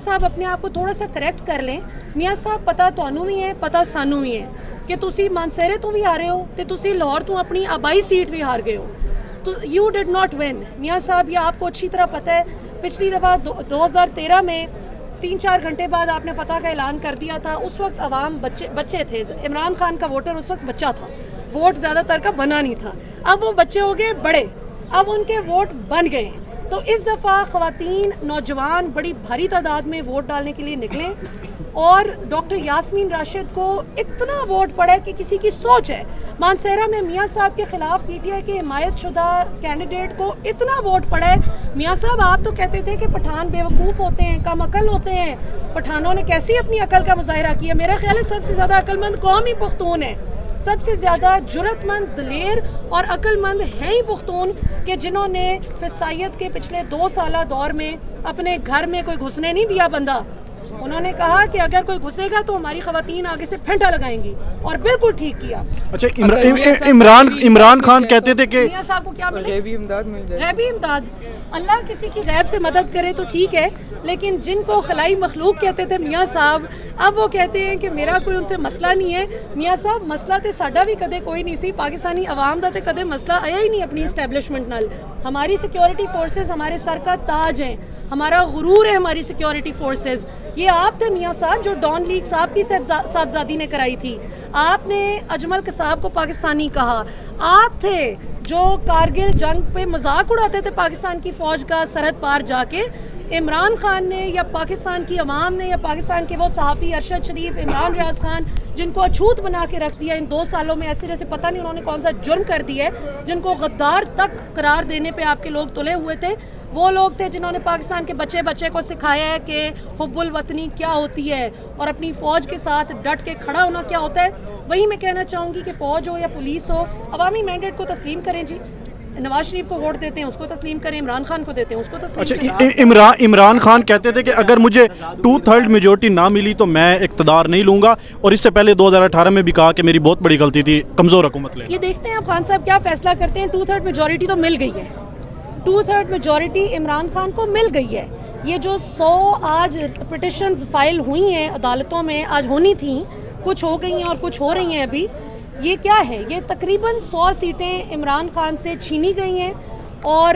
صاحب اپنے آپ کو تھوڑا سا کریکٹ کر لیں. میاں صاحب پتا تانوں بھی ہے پتا سانوں بھی ہے کہ تسی مانسیرے تو بھی ہارے ہو تے تسی لاہور تو اپنی آبائی سیٹ بھی ہار گئے ہو. تو یو ڈڈ ناٹ ون. میاں صاحب یہ آپ کو اچھی طرح پتہ ہے پچھلی دفعہ 2013 میں 3-4 گھنٹے بعد آپ نے فتح کا اعلان کر دیا تھا. اس وقت عوام بچے تھے. عمران خان کا ووٹر اس وقت بچہ تھا, ووٹ زیادہ تر کا بنا نہیں تھا. اب وہ بچے ہو گئے بڑے, اب ان کے ووٹ بن گئے. تو اس دفعہ خواتین نوجوان بڑی بھاری تعداد میں ووٹ ڈالنے کے لیے نکلیں اور ڈاکٹر یاسمین راشد کو اتنا ووٹ پڑا کہ کسی کی سوچ ہے. مانسہرہ میں میاں صاحب کے خلاف پی ٹی آئی کے حمایت شدہ کینڈیڈیٹ کو اتنا ووٹ پڑا ہے. میاں صاحب آپ تو کہتے تھے کہ پٹھان بیوقوف ہوتے ہیں, کم عقل ہوتے ہیں. پٹھانوں نے کیسی اپنی عقل کا مظاہرہ کیا. میرا خیال ہے سب سے زیادہ عقل مند قوم ہی پختون ہے. سب سے زیادہ جرت مند, دلیر اور عقل مند ہیں ہی پختون کہ جنہوں نے فسطائیت کے پچھلے 2 سالہ دور میں اپنے گھر میں کوئی گھسنے نہیں دیا بندہ. انہوں نے کہا کہ اگر کوئی گھسے گا تو ہماری خواتین آگے سے پھینٹا لگائیں گی, اور بالکل ٹھیک کیا. اچھا, عمران خان کہتے تھے کہ میاں صاحب کو کیا ملے, غیبی امداد. اللہ کسی کی غیب سے مدد کرے تو ٹھیک ہے, لیکن جن کو خلائی مخلوق کہتے تھے میاں صاحب, اب وہ کہتے ہیں کہ میرا کوئی ان سے مسئلہ نہیں ہے. میاں صاحب مسئلہ تے ساڈا بھی کدے کوئی نہیں سی. پاکستانی عوام دا تے کدے مسئلہ آیا ہی نہیں اپنی اسٹیبلشمنٹ نال. ہماری سیکیورٹی فورسز ہمارے سر کا تاج ہیں, ہمارا غرور ہے ہماری سیکیورٹی فورسز. یہ آپ تھے میاں صاحب جو ڈان لیگ صاحب کی صاحبزادی نے کرائی تھی. آپ نے اجمل قصاب کو پاکستانی کہا. آپ تھے جو کارگل جنگ پہ مذاق اڑاتے تھے پاکستان کی فوج کا سرحد پار جا کے. عمران خان نے یا پاکستان کی عوام نے یا پاکستان کے وہ صحافی ارشد شریف, عمران ریاض خان, جن کو اچھوت بنا کے رکھ دیا ان 2 سالوں میں, ایسے جیسے پتہ نہیں انہوں نے کون سا جرم کر دیا ہے, جن کو غدار تک قرار دینے پہ آپ کے لوگ تلے ہوئے تھے. وہ لوگ تھے جنہوں نے پاکستان کے بچے کو سکھایا ہے کہ حب الوطنی کیا ہوتی ہے اور اپنی فوج کے ساتھ ڈٹ کے کھڑا ہونا کیا ہوتا ہے. وہی میں کہنا چاہوں گی کہ فوج ہو یا پولیس ہو, عوامی مینڈیٹ کو تسلیم کریں. جی, نواز شریف کو ووٹ دیتے ہیں اس کو تسلیم کریں, عمران خان کو دیتے ہیں اس کو تسلیم کریں. اچھا, عمران خان کہتے تھے کہ اگر مجھے 2/3 میجورٹی نہ ملی تو میں اقتدار نہیں لوں گا, اور اس سے پہلے 2018 میں بھی کہا کہ میری بہت بڑی غلطی تھی کمزور حکومت لینا. یہ دیکھتے ہیں اب خان صاحب کیا فیصلہ کرتے ہیں. 2/3 میجورٹی تو مل گئی ہے, 2/3 میجورٹی عمران خان کو مل گئی ہے. یہ جو 100 آج پٹیشنز فائل ہوئی ہیں عدالتوں میں, آج ہونی تھیں, کچھ ہو گئی ہیں اور کچھ ہو رہی ہیں ابھی. یہ کیا ہے, یہ تقریباً 100 سیٹیں عمران خان سے چھینی گئی ہیں. اور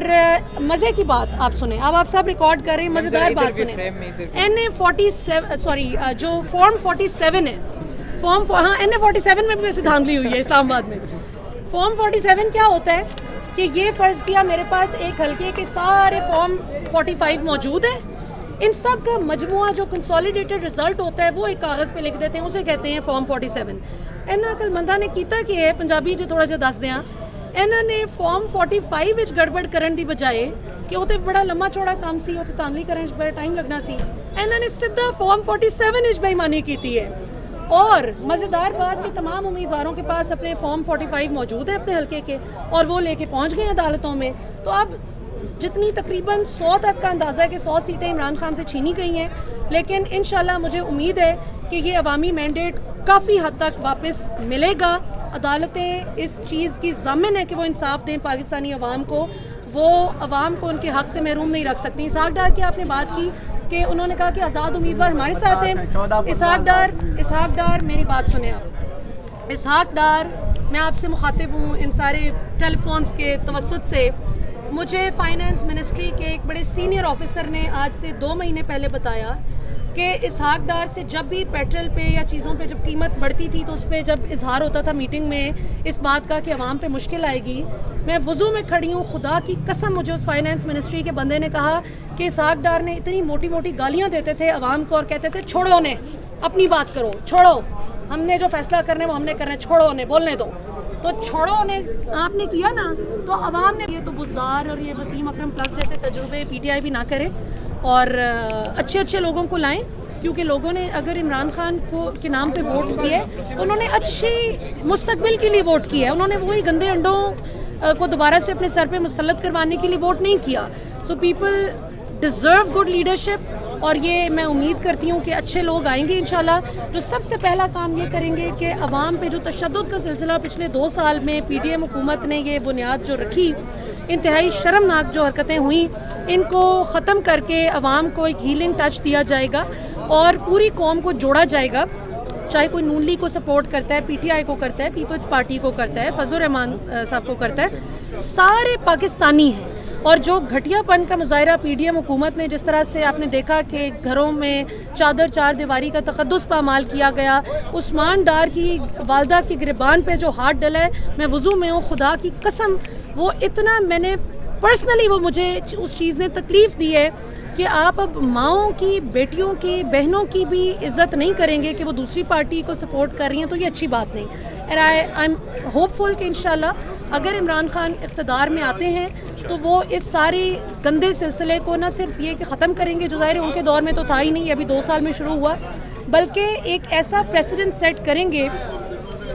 مزے کی بات آپ سنیں, اب آپ صاحب ریکارڈ کر رہے ہیں, مزیدار بات سنیں. NA47 سوری جو فارم 47 ہے, ہاں NA47 میں بھی ویسے دھاندلی ہوئی ہے اسلام آباد میں. فارم 47 کیا ہوتا ہے کہ یہ فرض کیا میرے پاس ایک حلقے کے سارے فارم 45 موجود ہیں, ان سب کا مجموعہ جو کنسولیڈیٹڈ رزلٹ ہوتا ہے وہ ایک کاغذ پہ لکھ دیتے ہیں, اسے کہتے ہیں فارم 47. اینا عقل مندہ نے کیتا کہ ہے پنجابی جو تھوڑا جا دس دیاں, اینا نے فارم 45 وچ گڑبڑ کرن دی بجائے کہ وہ تے بڑا لمبا چوڑا کام سی, وہ تے تانوی کرن بڑا ٹائم لگنا سی, اینا نے سیدھا فارم 47 وچ بے ایمانی کیتی ہے. اور مزیدار بات کہ تمام امیدواروں کے پاس اپنے فارم 45 موجود ہیں اپنے حلقے کے, اور وہ لے کے پہنچ گئے عدالتوں میں. تو اب جتنی تقریباً 100 تک کا اندازہ ہے کہ 100 سیٹیں عمران خان سے چھینی گئی ہیں, لیکن انشاءاللہ مجھے امید ہے کہ یہ عوامی مینڈیٹ کافی حد تک واپس ملے گا. عدالتیں اس چیز کی ضامن ہے کہ وہ انصاف دیں پاکستانی عوام کو, وہ عوام کو ان کے حق سے محروم نہیں رکھ سکتی. اسحاق ڈار کی آپ نے بات کی کہ انہوں نے کہا کہ آزاد امیدوار ہمارے ساتھ ہیں. اسحاق ڈار میری بات سنیں آپ. اسحاق ڈار, میں آپ سے مخاطب ہوں ان سارے ٹیلی فونز کے توسط سے. مجھے فائنانس منسٹری کے ایک بڑے سینئر آفیسر نے آج سے 2 مہینے پہلے بتایا کہ اسحاق ڈار سے جب بھی پیٹرول پہ یا چیزوں پہ جب قیمت بڑھتی تھی تو اس پہ جب اظہار ہوتا تھا میٹنگ میں اس بات کا کہ عوام پہ مشکل آئے گی, میں وضو میں کھڑی ہوں, خدا کی قسم مجھے اس فائنانس منسٹری کے بندے نے کہا کہ اسحاق ڈار نے اتنی موٹی موٹی گالیاں دیتے تھے عوام کو اور کہتے تھے چھوڑو نے اپنی بات کرو, چھوڑو ہم نے جو فیصلہ کرنے وہ ہم نے کرنا ہے, چھوڑو نے بولنے دو. تو چھوڑو نے آپ نے کیا نا, تو عوام نے, یہ تو بزدار اور یہ وسیم اکرم پلس جیسے تجربے پی ٹی آئی بھی نہ کرے اور اچھے لوگوں کو لائیں, کیونکہ لوگوں نے اگر عمران خان کو کے نام پہ ووٹ کیا ہے تو انہوں نے اچھی مستقبل کے لیے ووٹ کیا ہے, انہوں نے وہی گندے انڈوں کو دوبارہ سے اپنے سر پہ مسلط کروانے کے لیے ووٹ نہیں کیا. So people deserve good leadership, اور یہ میں امید کرتی ہوں کہ اچھے لوگ آئیں گے انشاءاللہ. جو سب سے پہلا کام یہ کریں گے کہ عوام پہ جو تشدد کا سلسلہ پچھلے 2 سال میں پی ڈی ایم حکومت نے یہ بنیاد جو رکھی انتہائی شرمناک جو حرکتیں ہوئیں ان کو ختم کر کے عوام کو ایک ہیلنگ ٹچ دیا جائے گا اور پوری قوم کو جوڑا جائے گا. چاہے کوئی نون لیگ کو سپورٹ کرتا ہے, پی ٹی آئی کو کرتا ہے, پیپلز پارٹی کو کرتا ہے, فضل الرحمان صاحب کو کرتا ہے, سارے پاکستانی ہیں. اور جو گھٹیا پن کا مظاہرہ پی ڈی ایم حکومت نے جس طرح سے آپ نے دیکھا کہ گھروں میں چادر چار دیواری کا تقدس پامال کیا گیا, عثمان ڈار کی والدہ کی گریبان پہ جو ہاتھ ڈلا ہے, میں وضو میں ہوں, خدا کی قسم وہ اتنا میں نے پرسنلی وہ مجھے اس چیز نے تکلیف دی ہے کہ آپ اب ماؤں کی, بیٹیوں کی, بہنوں کی بھی عزت نہیں کریں گے کہ وہ دوسری پارٹی کو سپورٹ کر رہی ہیں, تو یہ اچھی بات نہیں. اینڈ آئی ایم ہوپ فل کہ انشاءاللہ اگر عمران خان اقتدار میں آتے ہیں تو وہ اس ساری گندے سلسلے کو نہ صرف یہ کہ ختم کریں گے جو ظاہر ان کے دور میں تو تھا ہی نہیں, ابھی 2 سال میں شروع ہوا, بلکہ ایک ایسا پریسیڈنٹ سیٹ کریں گے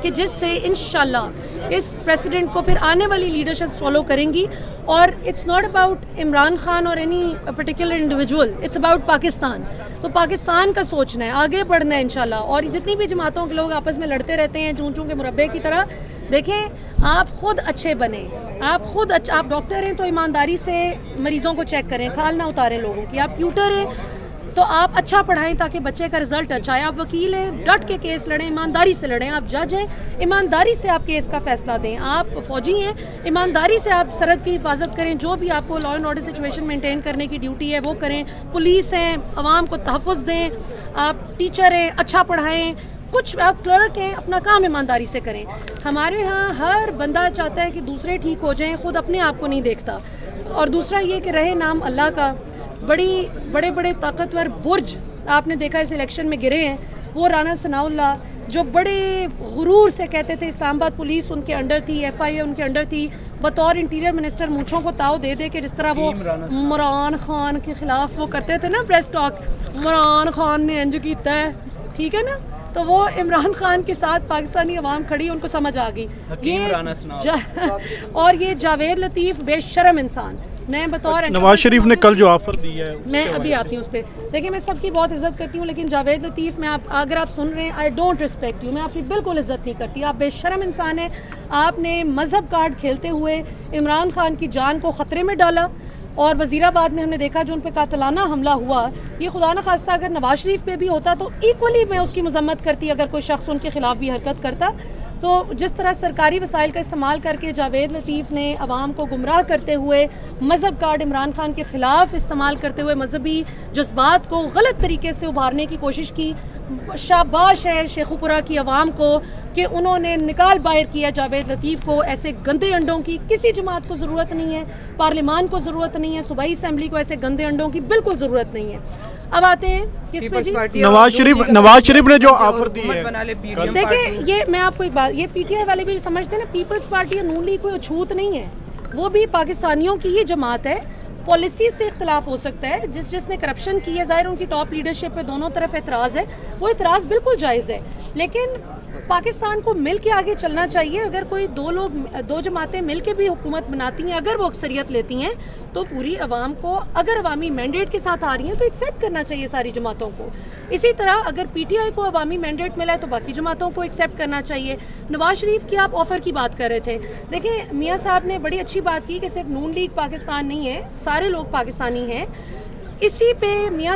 کہ جس سے انشاءاللہ اس پریسیڈنٹ کو پھر آنے والی لیڈرشپ فالو کریں گی. اور it's not about Imran Khan اور any particular individual, it's about Pakistan. تو پاکستان کا سوچنا ہے, آگے بڑھنا ہے انشاءاللہ. اور جتنی بھی جماعتوں کے لوگ آپس میں لڑتے رہتے ہیں چون چون کے مربے کی طرح, دیکھیں آپ خود اچھے بنیں, آپ ڈاکٹر ہیں تو ایمانداری سے مریضوں کو چیک کریں, کھال نہ اتاریں لوگوں کی. آپ ٹیوٹر ہیں تو آپ اچھا پڑھائیں تاکہ بچے کا رزلٹ اچھا ہے. آپ وکیل ہیں, ڈٹ کے کیس لڑیں, ایمانداری سے لڑیں. آپ جج ہیں, ایمانداری سے آپ کیس کا فیصلہ دیں. آپ فوجی ہیں, ایمانداری سے آپ سرحد کی حفاظت کریں, جو بھی آپ کو law and order situation maintain کرنے کی ڈیوٹی ہے وہ کریں. پولیس ہیں, عوام کو تحفظ دیں. آپ ٹیچر ہیں, اچھا پڑھائیں. کچھ آپ کلرک ہیں, اپنا کام ایمانداری سے کریں. ہمارے ہاں ہر بندہ چاہتا ہے کہ دوسرے ٹھیک ہو جائیں, خود اپنے آپ کو نہیں دیکھتا. اور دوسرا یہ کہ رہے نام اللہ کا, بڑے بڑے طاقتور برج آپ نے دیکھا اس الیکشن میں گرے ہیں. وہ رانا ثناء اللہ جو بڑے غرور سے کہتے تھے اسلام آباد پولیس ان کے انڈر تھی, ایف آئی اے ان کے انڈر تھی, بطور انٹیریئر منسٹر مونچھوں کو تاؤ دے دے کے جس طرح وہ عمران خان کے خلاف وہ کرتے تھے نا پریس ٹاک, عمران خان نے انج کیتا ہے, ٹھیک ہے نا. تو وہ عمران خان کے ساتھ پاکستانی عوام کھڑی, ان کو سمجھ آ گئی. اور یہ جاوید لطیف بے شرم انسان, میں بطور نواز شریف نے کل جو آفر دی ہے میں ابھی آتی ہوں اس پہ. دیکھیں میں سب کی بہت عزت کرتی ہوں, لیکن جاوید لطیف میں اگر آپ سن رہے ہیں, آئی ڈونٹ ریسپیکٹ یو, میں آپ کی بالکل عزت نہیں کرتی. آپ بے شرم انسان ہیں. آپ نے مذہب کارڈ کھیلتے ہوئے عمران خان کی جان کو خطرے میں ڈالا. اور وزیر آباد میں ہم نے دیکھا جو ان پہ قاتلانہ حملہ ہوا, یہ خدا نہ خواستہ اگر نواز شریف پہ بھی ہوتا تو ایکولی میں اس کی مذمت کرتی اگر کوئی شخص ان کے خلاف بھی حرکت کرتا. تو جس طرح سرکاری وسائل کا استعمال کر کے جاوید لطیف نے عوام کو گمراہ کرتے ہوئے مذہب کارڈ عمران خان کے خلاف استعمال کرتے ہوئے مذہبی جذبات کو غلط طریقے سے ابھارنے کی کوشش کی, شاباش ہے شیخوپورہ کی عوام کو کہ انہوں نے نکال باہر کیا جاوید لطیف کو. ایسے گندے انڈوں کی کسی جماعت کو ضرورت نہیں ہے, پارلیمان کو ضرورت نہیں ہے, صوبائی اسمبلی کو ایسے گندے انڈوں کی بالکل ضرورت نہیں ہے. اب آتے ہیں کس پہ جی, نواز شریف نے جو آفر دی ہے. دیکھیں یہ میں آپ کو ایک بات, یہ پی ٹی آئی والے بھی سمجھتے ہیں نا پیپلز پارٹی یا نون لیگ کوئی اچھوت نہیں ہے, وہ بھی پاکستانیوں کی ہی جماعت ہے. پالیسی سے اختلاف ہو سکتا ہے, جس نے کرپشن کی ہے ظاہر ان کی ٹاپ لیڈرشپ پہ دونوں طرف اعتراض ہے, وہ اعتراض بالکل جائز ہے, لیکن پاکستان کو مل کے آگے چلنا چاہیے. اگر کوئی دو جماعتیں مل کے بھی حکومت بناتی ہیں, اگر وہ اکثریت لیتی ہیں تو پوری عوام کو, اگر عوامی مینڈیٹ کے ساتھ آ رہی ہیں تو ایکسیپٹ کرنا چاہیے ساری جماعتوں کو. اسی طرح اگر پی ٹی آئی کو عوامی مینڈیٹ ملا ہے تو باقی جماعتوں کو ایکسیپٹ کرنا چاہیے. نواز شریف کی آپ آفر کی بات کر رہے تھے, دیکھیں میاں صاحب نے بڑی اچھی بات کی کہ صرف نون لیگ پاکستان نہیں ہے, سارے لوگ پاکستانی ہیں. اسی پہ میاں